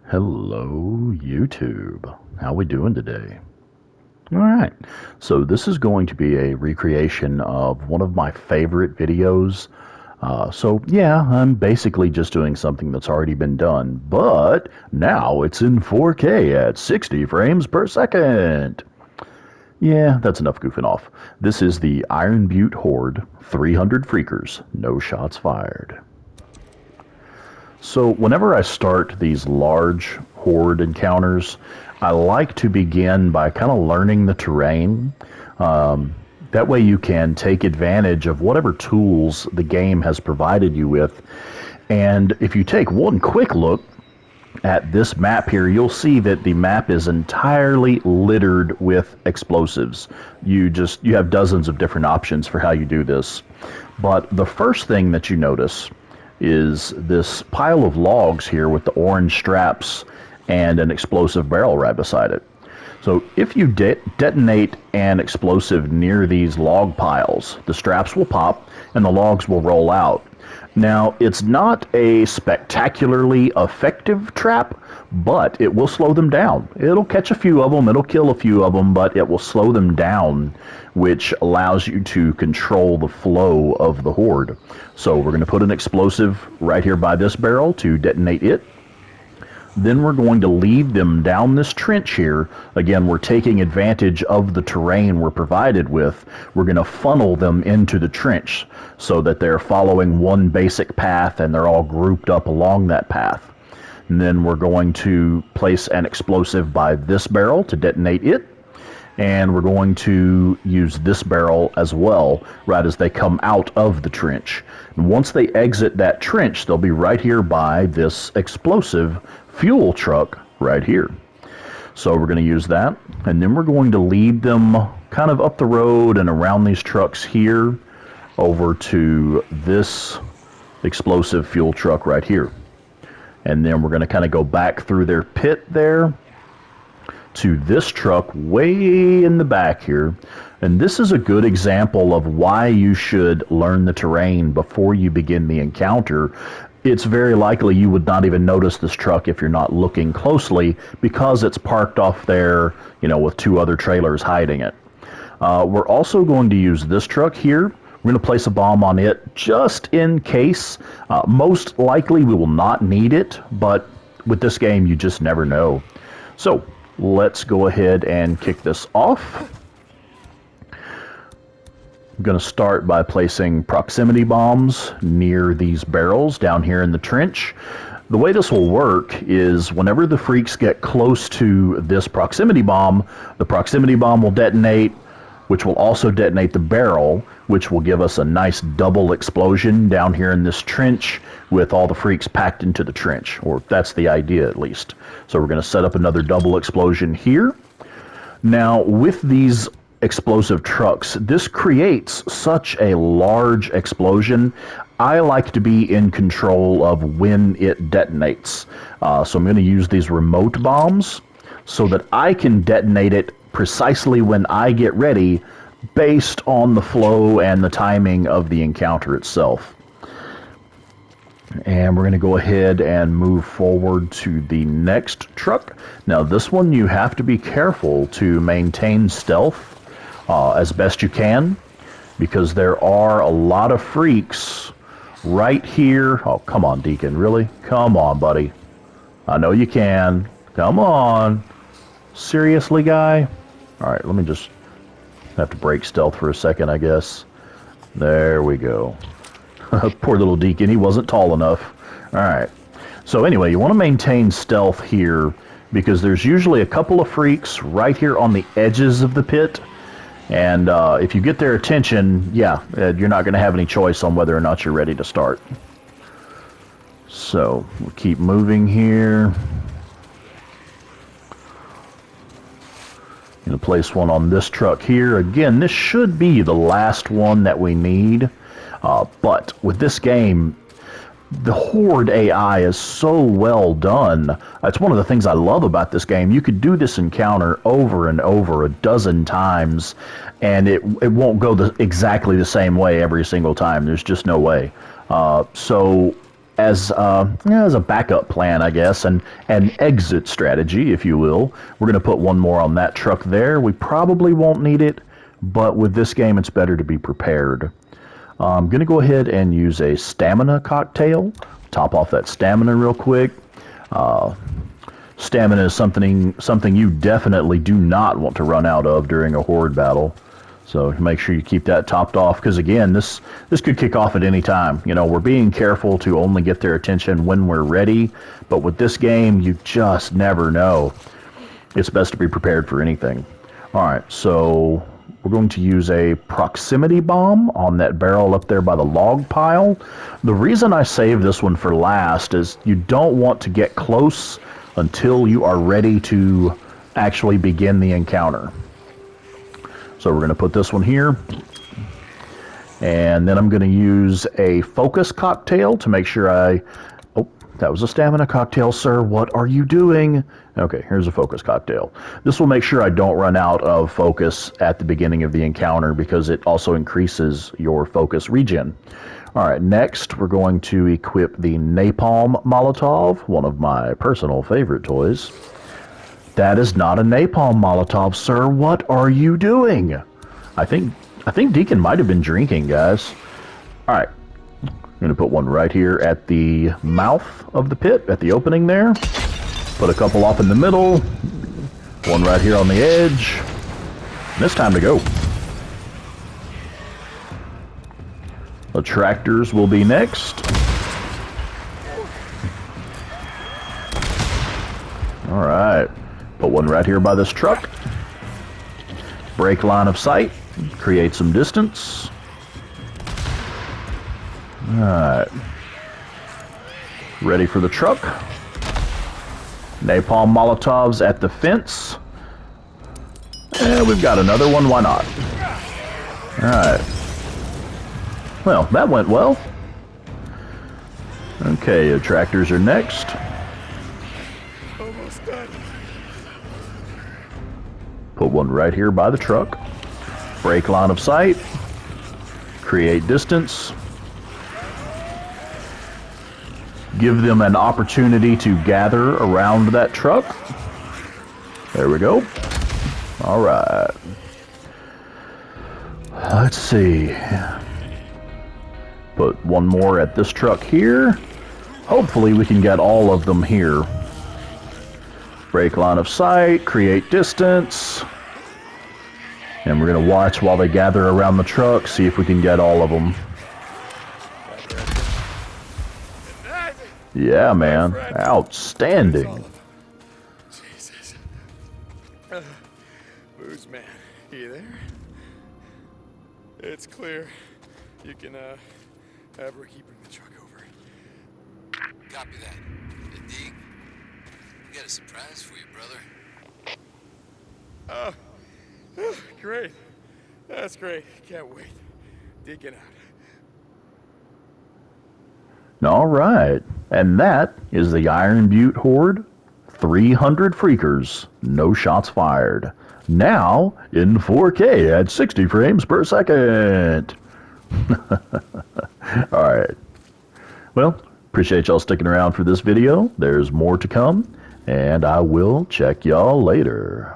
Hello, YouTube. How we doing today? All right. So this is going to be a recreation of one of my favorite videos. So yeah, I'm basically just doing something that's already been done, but now it's in 4K at 60 frames per second. Yeah, that's enough goofing off. This is the Iron Butte Horde, 300 Freakers, no shots fired. So whenever I start these large horde encounters, I like to begin by kind of learning the terrain. That way you can take advantage of whatever tools the game has provided you with. And if you take one quick look at this map here, you'll see that the map is entirely littered with explosives. You have dozens of different options for how you do this. But the first thing that you notice is this pile of logs here with the orange straps and an explosive barrel right beside it. So if you detonate an explosive near these log piles, the straps will pop and the logs will roll out. Now, it's not a spectacularly effective trap, but it will slow them down. It'll catch a few of them, it'll kill a few of them, but it will slow them down, which allows you to control the flow of the horde. So we're going to put an explosive right here by this barrel to detonate it. Then we're going to lead them down this trench here. Again, we're taking advantage of the terrain we're provided with. We're going to funnel them into the trench so that they're following one basic path and they're all grouped up along that path. And then we're going to place an explosive by this barrel to detonate it. And we're going to use this barrel as well, right as they come out of the trench. And once they exit that trench, they'll be right here by this explosive fuel truck right here. So we're going to use that, and then we're going to lead them kind of up the road and around these trucks here over to this explosive fuel truck right here. And then we're going to kind of go back through their pit there to this truck way in the back here. And this is a good example of why you should learn the terrain before you begin the encounter. It's very likely you would not even notice this truck if you're not looking closely because it's parked off there, with two other trailers hiding it. We're also going to use this truck here. We're going to place a bomb on it just in case. Most likely we will not need it, but with this game you just never know. So let's go ahead and kick this off. I'm going to start by placing proximity bombs near these barrels down here in the trench. The way this will work is whenever the freaks get close to this proximity bomb, the proximity bomb will detonate, which will also detonate the barrel, which will give us a nice double explosion down here in this trench with all the freaks packed into the trench, or that's the idea at least. So we're going to set up another double explosion here. Now, with these explosive trucks, this creates such a large explosion. I like to be in control of when it detonates. So I'm going to use these remote bombs so that I can detonate it precisely when I get ready based on the flow and the timing of the encounter itself. And we're going to go ahead and move forward to the next truck. Now this one you have to be careful to maintain stealth as best you can, because there are a lot of freaks right here. Oh, come on, Deacon, really? Come on, buddy. I know you can. Come on. Seriously, guy? All right, let me just have to break stealth for a second, I guess. There we go. Poor little Deacon, he wasn't tall enough. All right. So anyway, you want to maintain stealth here because there's usually a couple of freaks right here on the edges of the pit. And if you get their attention, you're not going to have any choice on whether or not you're ready to start. So we'll keep moving here. Going to place one on this truck here. Again, this should be the last one that we need. But with this game, the Horde AI is so well done. It's one of the things I love about this game. You could do this encounter over and over a dozen times, and it won't go exactly the same way every single time. There's just no way. So as a backup plan, I guess, and an exit strategy, if you will. We're going to put one more on that truck there. We probably won't need it, but with this game, it's better to be prepared. I'm going to go ahead and use a stamina cocktail. Top off that stamina real quick. Stamina is something you definitely do not want to run out of during a horde battle. So make sure you keep that topped off, because again, this could kick off at any time. You know, we're being careful to only get their attention when we're ready, but with this game, you just never know. It's best to be prepared for anything. All right, so we're going to use a proximity bomb on that barrel up there by the log pile. The reason I saved this one for last is you don't want to get close until you are ready to actually begin the encounter. So we're going to put this one here, and then I'm going to use a focus cocktail to make sure oh, that was a stamina cocktail, sir. What are you doing? Okay, here's a focus cocktail. This will make sure I don't run out of focus at the beginning of the encounter, because it also increases your focus regen. All right, next we're going to equip the Napalm Molotov, one of my personal favorite toys. That is not a napalm Molotov, sir. What are you doing? I think Deacon might have been drinking, guys. All right. I'm going to put one right here at the mouth of the pit, at the opening there. Put a couple off in the middle. One right here on the edge. And it's time to go. The tractors will be next. All right. Put one right here by this truck. Break line of sight. Create some distance. Alright. Ready for the truck. Napalm Molotovs at the fence. And we've got another one. Why not? Alright. Well, that went well. Okay, the tractors are next. Almost done. Put one right here by the truck. Break line of sight. Create distance. Give them an opportunity to gather around that truck. There we go. All right. Let's see. Put one more at this truck here. Hopefully we can get all of them here. Break line of sight, create distance. And we're going to watch while they gather around the truck, see if we can get all of them. Yeah, man. Outstanding. Jesus. Booze man, you there? It's clear. You can, have Ricky bring the truck over. Copy that. Hey, Deke, we got a surprise for you, brother. Oh, great. That's great. Can't wait. Deacon out. All right. And that is the Iron Butte Horde. 300 freakers. No shots fired. Now in 4K at 60 frames per second. All right. Well, appreciate y'all sticking around for this video. There's more to come, and I will check y'all later.